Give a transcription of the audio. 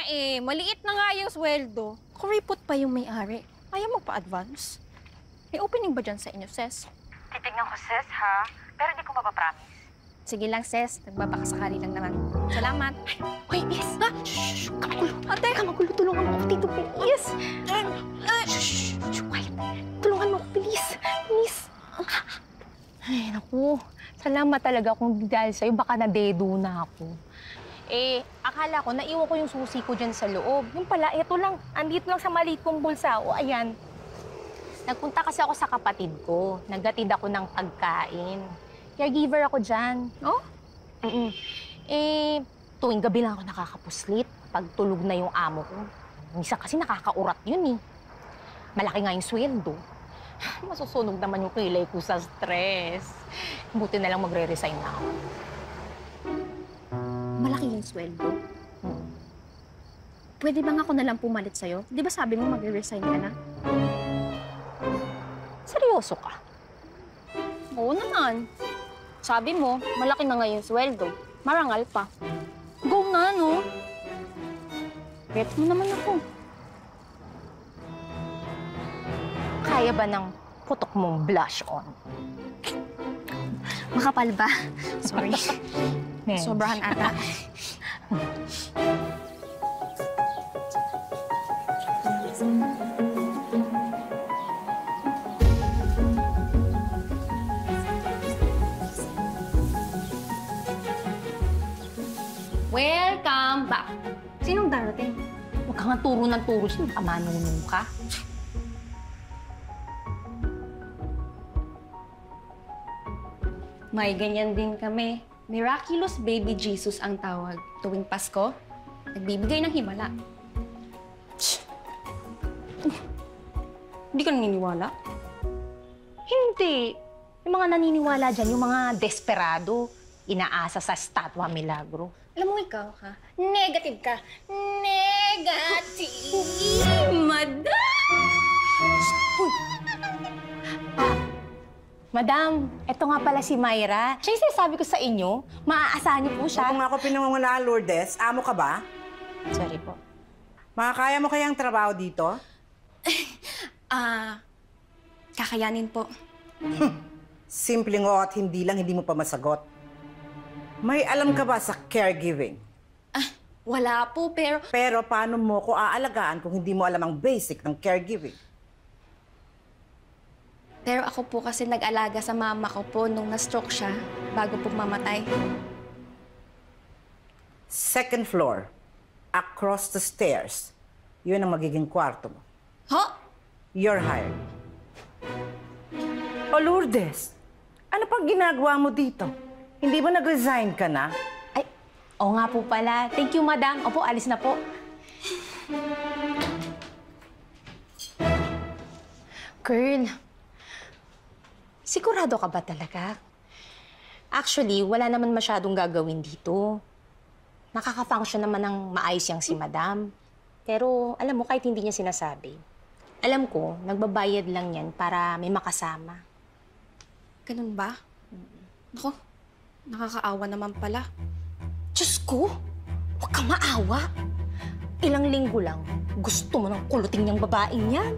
eh. Maliit na nga yung sweldo. Kuripot pa yung may-ari. Ayaw magpa-advance. May opening ba dyan sa inyo, Ses? Titignan ko, Ses, ha? Pero hindi ko mapapromise. Sige lang, Ses. Nagbabakasakali lang naman. Salamat. Uy, Miss! Ha? Shhh! Kamagulo. Ate! Kamagulo, tulungan mo ako dito, please. Shhh! Quiet. Tulungan mo ako, please. Please. Ay, naku. Salamat talaga kung dahil sa'yo, baka nadedo na ako. Eh, akala ko, naiwan ko yung susi ko dyan sa loob. Yung pala, eto lang. Andito lang sa maliit kong bulsa. O, ayan. Nagpunta kasi ako sa kapatid ko. Naghatid ako ng pagkain. Caregiver ako dyan. Oh? Eh, tuwing gabi lang ako nakakapuslit. Pag tulog na yung amo ko. Minsan kasi nakakaurat yun eh. Malaki nga yung sweldo. Masusunog naman yung kilay ko sa stress. Buti na lang magre-resign na ako. Malaki yung sweldo? Pwede ba nga ako nalang pumalit sa'yo? Di ba sabi mo magre-resign ka na? Seryoso ka? Oo naman. Sabi mo, malaki na nga yung sweldo. Marangal pa. Go nga, no? Bet mo naman ako. Kaya ba ng putok mong blush on? Makapal ba? Sorry. Sobrahan ata. Welcome back. Sinong darating? Huwag ka nga turo ng turo siya. Baka manunong ka. May ganyan din kami. Miraculous Baby Jesus ang tawag. Tuwing Pasko, nagbibigay ng himala. Hindi ka naniniwala? Hindi. Yung mga naniniwala dyan, yung mga desperado, inaasa sa Statwa Milagro. Alam mo, ikaw, ha? Negative ka. Negative! Madam! Madam, eto nga pala si Myra. Siya yung sinasabi ko sa inyo. Maaasahan niyo po siya. Kung ako pinangungunahan, Lourdes, amo ka ba? Sorry po. Makakaya mo kayang trabaho dito? Kakayanin po. Simpleng oo at hindi lang, hindi mo pa masagot. May alam ka ba sa caregiving? Wala po, pero... Pero paano mo ko aalagaan kung hindi mo alam ang basic ng caregiving? Pero ako po kasi nag-alaga sa mama ko po nung na-stroke siya bago po mamatay. Second floor, across the stairs. Yun ang magiging kwarto mo. Ho? You're hired. O Lourdes, ano pang ginagawa mo dito? Hindi ba nag-resign ka na? Ay, oo nga po pala. Thank you, madam. Opo, alis na po. Girl, sigurado ka ba talaga? Actually, wala naman masyadong gagawin dito. Nakaka-function naman ng maayos yang si madam. Pero alam mo, kahit hindi niya sinasabi, alam ko, nagbabayad lang yan para may makasama. Ganun ba? Ako, nakakaawa naman pala. Diyos ko! Huwag kang maawa! Ilang linggo lang, gusto mo ng kuluting niyang babaeng yan.